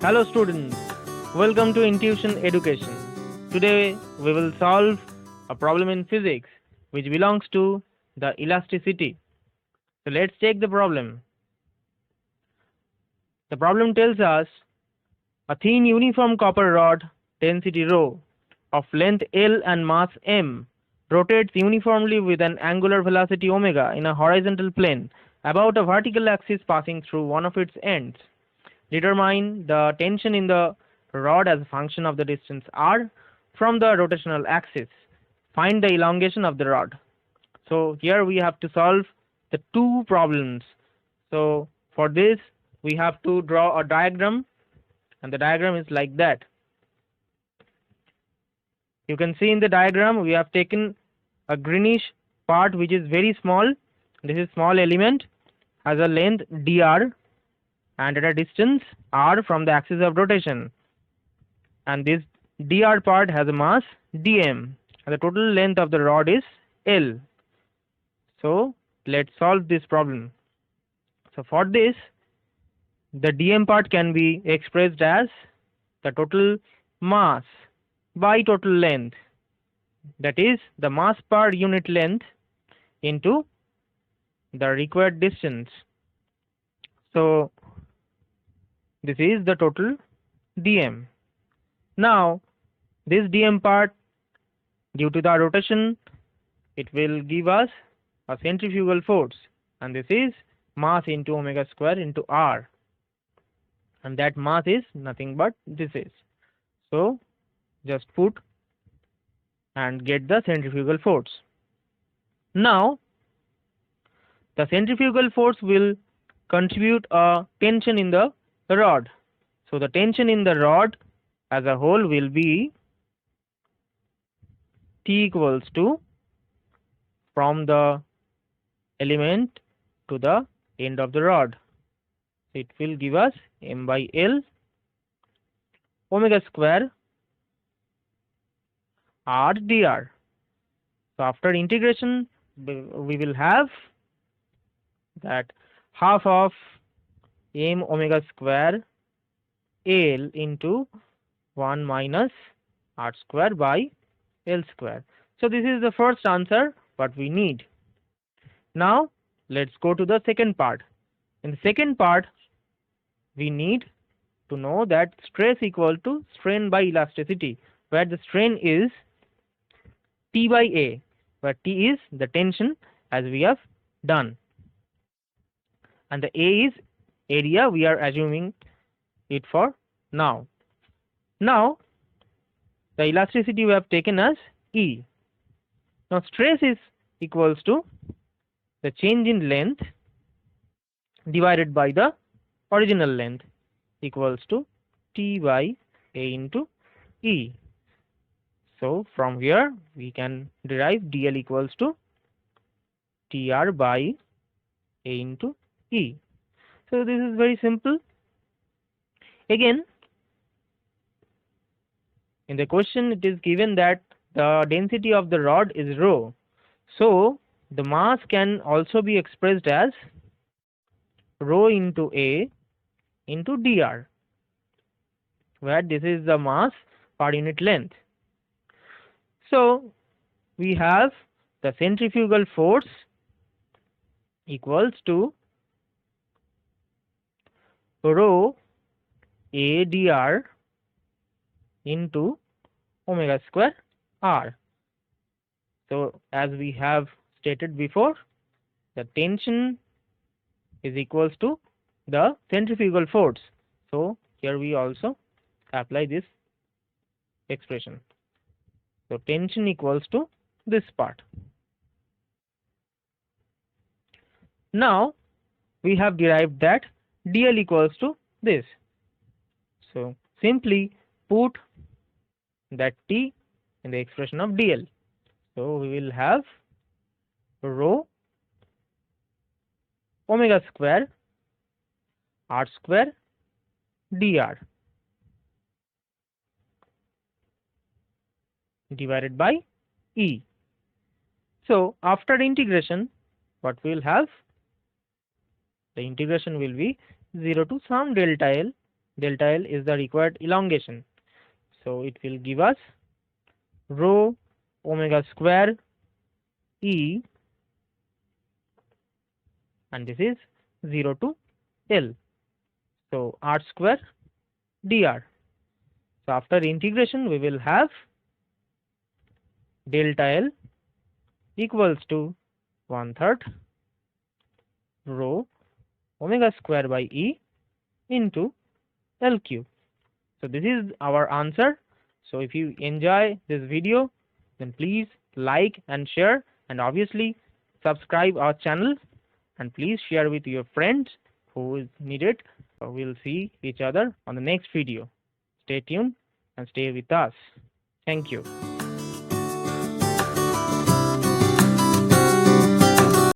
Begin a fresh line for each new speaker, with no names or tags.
Hello students, welcome to Intuition Education. Today we will solve a problem in physics which belongs to the elasticity. So let's take the problem. The problem tells us a thin uniform copper rod density rho of length L and mass m rotates uniformly with an angular velocity omega in a horizontal plane about a vertical axis passing through one of its ends. Determine the tension in the rod as a function of the distance r from the rotational axis. Find the elongation of the rod. So here we have to solve the two problems. So for this we have to draw a diagram, and the diagram is like that. You can see in the diagram we have taken a greenish part which is very small. This is small element, has a length dr and at a distance r from the axis of rotation, and this dr part has a mass dm and the total length of the rod is L. So let's solve this problem. So for this, the dm part can be expressed as the total mass by total length, that is the mass per unit length into the required distance. So this is the total dm. Now this dm part, due to the rotation, it will give us a centrifugal force, and this is mass into omega square into r, and that mass is nothing but this is. So just put and get the centrifugal force. Now the centrifugal force will contribute a tension in the rod. So the tension in the rod as a whole will be T equals to, from the element to the end of the rod, it will give us m by L omega square r dr. So after integration we will have that half of m omega square L into 1 minus r square by L square. So this is the first answer what we need. Now let's go to the second part. In the second part we need to know that stress equal to strain by elasticity, where the strain is T by A, where T is the tension as we have done, and the A is area we are assuming it for now. Now the elasticity we have taken as E. Now stress is equals to the change in length divided by the original length equals to T by A into E. So from here we can derive dl equals to Tr by A into E. So this is very simple. Again, in the question it is given that the density of the rod is rho. So the mass can also be expressed as rho into A into dr, where this is the mass per unit length. So we have the centrifugal force equals to rho A dr into omega square r. So as we have stated before, the tension is equals to the centrifugal force. So here we also apply this expression. So tension equals to this part. Now we have derived that dl equals to this. So simply put that T in the expression of dl. So we will have rho omega square r square dr divided by E. So after integration, what we will have? The integration will be 0 to some delta L delta L is the required elongation. So it will give us rho omega square E, and this is 0 to L. So r square dr. So after integration we will have delta L equals to 1/3 rho omega square by E into L cube. So this is our answer. So if you enjoy this video, then please like and share, and obviously subscribe our channel, and please share with your friends who is needed. So we'll see each other on the next video. Stay tuned and stay with us. Thank you.